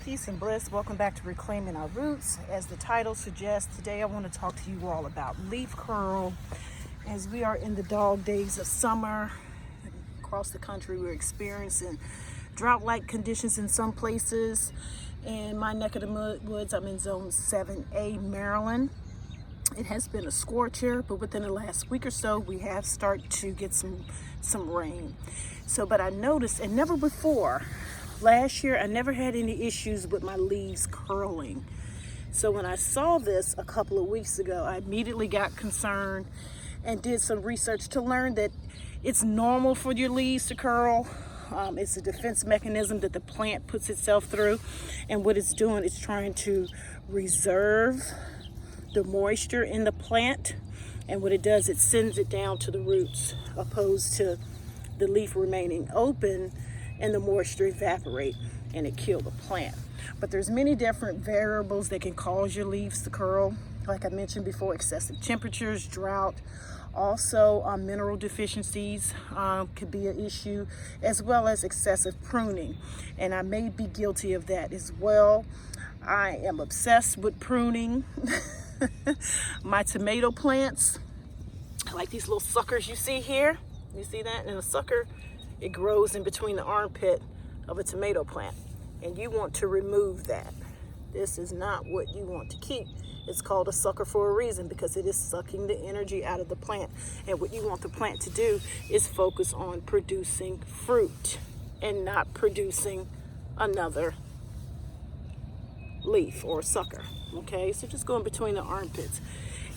Peace and bliss. Welcome back to Reclaiming Our Roots. As the title suggests, today I want to talk to you all about leaf curl. As we are in the dog days of summer, across the country we're experiencing drought-like conditions in some places. In my neck of the woods, I'm in zone 7A, Maryland. It has been a scorcher, but within the last week or so, we have started to get some rain. But I noticed, and never before, last year I never had any issues with my leaves curling. So when I saw this a couple of weeks ago, I immediately got concerned and did some research to learn that it's normal for your leaves to curl. It's a defense mechanism that the plant puts itself through, and what it's doing is trying to reserve the moisture in the plant, and what it does, it sends it down to the roots, opposed to the leaf remaining open and the moisture evaporate and it kill the plant. But there's many different variables that can cause your leaves to curl. Like I mentioned before, excessive temperatures, drought, also mineral deficiencies could be an issue, as well as excessive pruning. And I may be guilty of that as well. I am obsessed with pruning. My tomato plants, like these little suckers you see here. You see that? And a sucker, it grows in between the armpit of a tomato plant, and you want to remove that. This is not what you want to keep. It's called a sucker for a reason, because it is sucking the energy out of the plant. And what you want the plant to do is focus on producing fruit and not producing another leaf or sucker. Okay, so just go in between the armpits.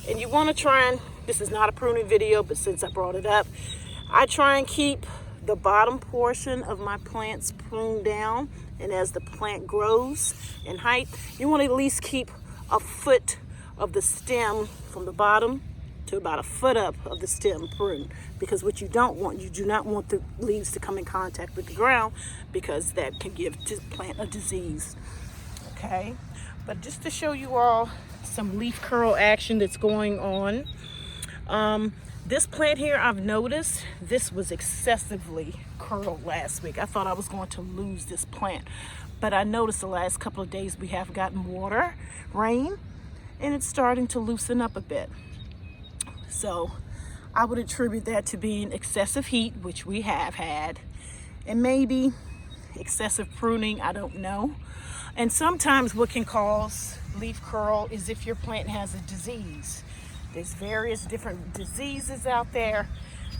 And you want to try and, this is not a pruning video, but since I brought it up, I try and keep the bottom portion of my plants pruned down. And as the plant grows in height, you want to at least keep a foot of the stem from the bottom to about a foot up of the stem pruned. Because what you don't want, you do not want the leaves to come in contact with the ground, because that can give the plant a disease. Okay, but just to show you all some leaf curl action that's going on. This plant here, I've noticed this was excessively curled last week. I thought I was going to lose this plant, but I noticed the last couple of days we have gotten rain, and it's starting to loosen up a bit. So I would attribute that to being excessive heat, which we have had, and maybe excessive pruning, I don't know. And sometimes what can cause leaf curl is if your plant has a disease. There's various different diseases out there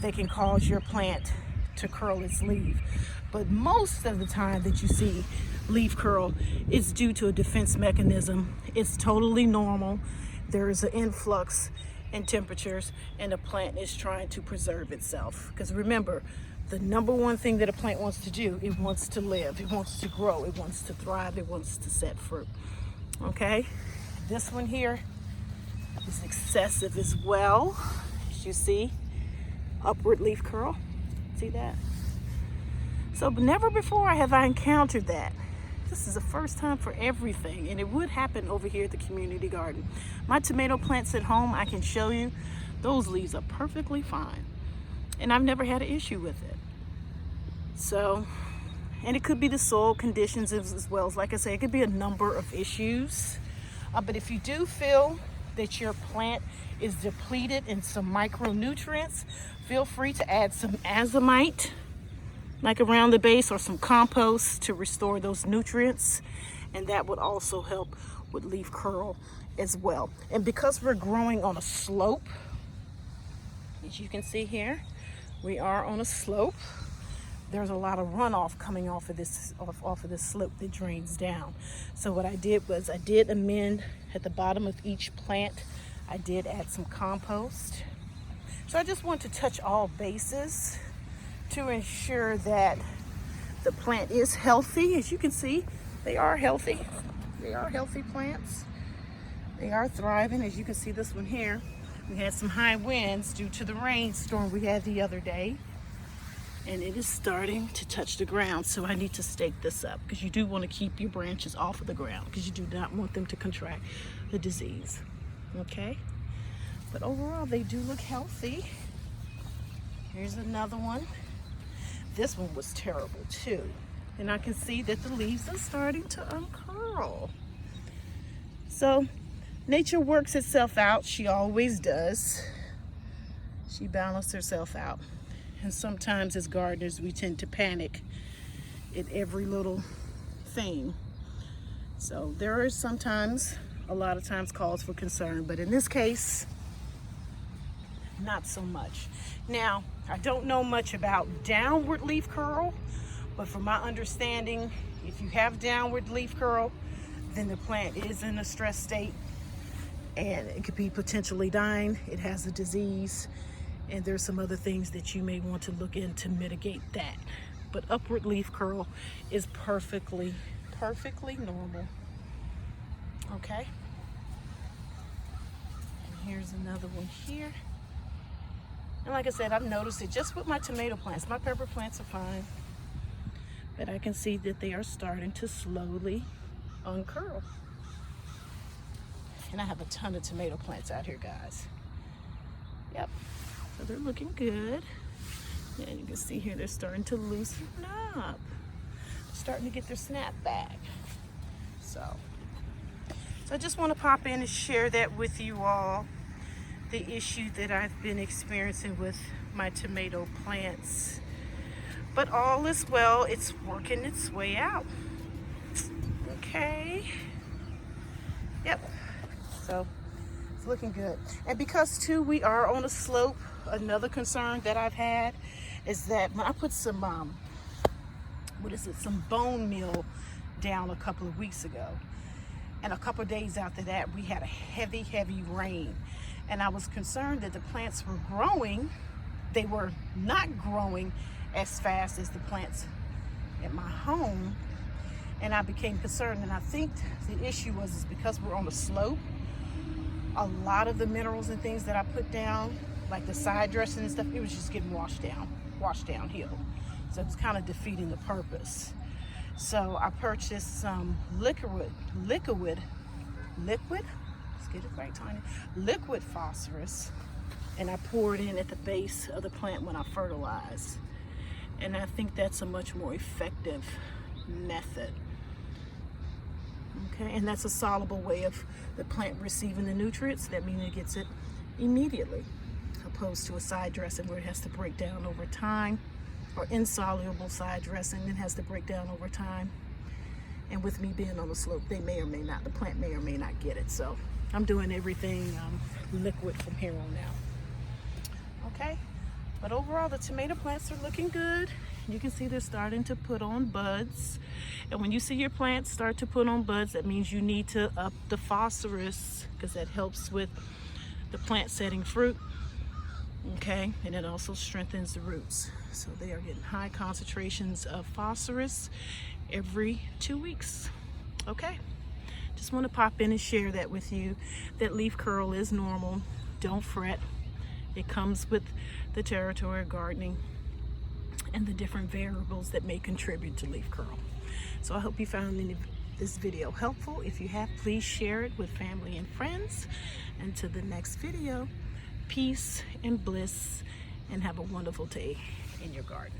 that can cause your plant to curl its leaf. But most of the time that you see leaf curl, it's due to a defense mechanism. It's totally normal. There is an influx in temperatures, and the plant is trying to preserve itself. Because remember, the number one thing that a plant wants to do, it wants to live, it wants to grow, it wants to thrive, it wants to set fruit. Okay, this one here is excessive as well. As you see, upward leaf curl. See that? So never before have I encountered that. This is the first time for everything, and it would happen over here at the community garden. My tomato plants at home, I can show you, those leaves are perfectly fine, and I've never had an issue with it. So, and it could be the soil conditions as well. As, like I say, it could be a number of issues. But if you do feel that your plant is depleted in some micronutrients, feel free to add some azomite, like around the base, or some compost to restore those nutrients. And that would also help with leaf curl as well. And because we're growing on a slope, as you can see here, we are on a slope. There's a lot of runoff coming off of this slope that drains down. So what I did was I did amend at the bottom of each plant. I did add some compost. So I just want to touch all bases to ensure that the plant is healthy. As you can see, they are healthy. They are healthy plants. They are thriving. As you can see, this one here, we had some high winds due to the rainstorm we had the other day, and it is starting to touch the ground. So I need to stake this up, because you do want to keep your branches off of the ground, because you do not want them to contract the disease. Okay, but overall they do look healthy. Here's another one. This one was terrible too. and I can see that the leaves are starting to uncurl. So nature works itself out. She always does. She balances herself out. And sometimes as gardeners, we tend to panic at every little thing. So there are sometimes, a lot of times, calls for concern, but in this case, not so much. Now, I don't know much about downward leaf curl, but from my understanding, if you have downward leaf curl, then the plant is in a stress state and it could be potentially dying. It has a disease, and there's some other things that you may want to look in to mitigate that. But upward leaf curl is perfectly normal. Okay. And here's another one here. And like I said, I've noticed it just with my tomato plants. My pepper plants are fine, but I can see that they are starting to slowly uncurl. And I have a ton of tomato plants out here, guys. Yep, so they're looking good. And you can see here they're starting to loosen up. Starting to get their snap back. So I just want to pop in and share that with you all. The issue that I've been experiencing with my tomato plants. But all is well, it's working its way out. Okay. Yep. So it's looking good. And because too we are on a slope, another concern that I've had is that when I put some some bone meal down a couple of weeks ago, and a couple of days after that we had a heavy rain, and I was concerned that the plants were growing. They were not growing as fast as the plants at my home, and I became concerned. And I think the issue was because we're on a slope, a lot of the minerals and things that I put down, like the side dressing and stuff, it was just getting washed downhill. So it was kind of defeating the purpose. So I purchased some liquid, let's get it right, Tanya, liquid phosphorus, and I pour it in at the base of the plant when I fertilize. And I think that's a much more effective method. Okay, and that's a soluble way of the plant receiving the nutrients. That means it gets it immediately, opposed to a side dressing where it has to break down over time, or insoluble side dressing that has to break down over time. And with me being on the slope, they may or may not, the plant may or may not get it. So I'm doing everything liquid from here on out. Okay, but overall the tomato plants are looking good. You can see they're starting to put on buds. And when you see your plants start to put on buds, that means you need to up the phosphorus, because that helps with the plant setting fruit. Okay, and it also strengthens the roots. So they are getting high concentrations of phosphorus every 2 weeks. Okay, just want to pop in and share that with you, that leaf curl is normal. Don't fret. It comes with the territory of gardening and the different variables that may contribute to leaf curl. So I hope you found this video helpful. If you have, please share it with family and friends. Until the next video, peace and bliss, and have a wonderful day in your garden.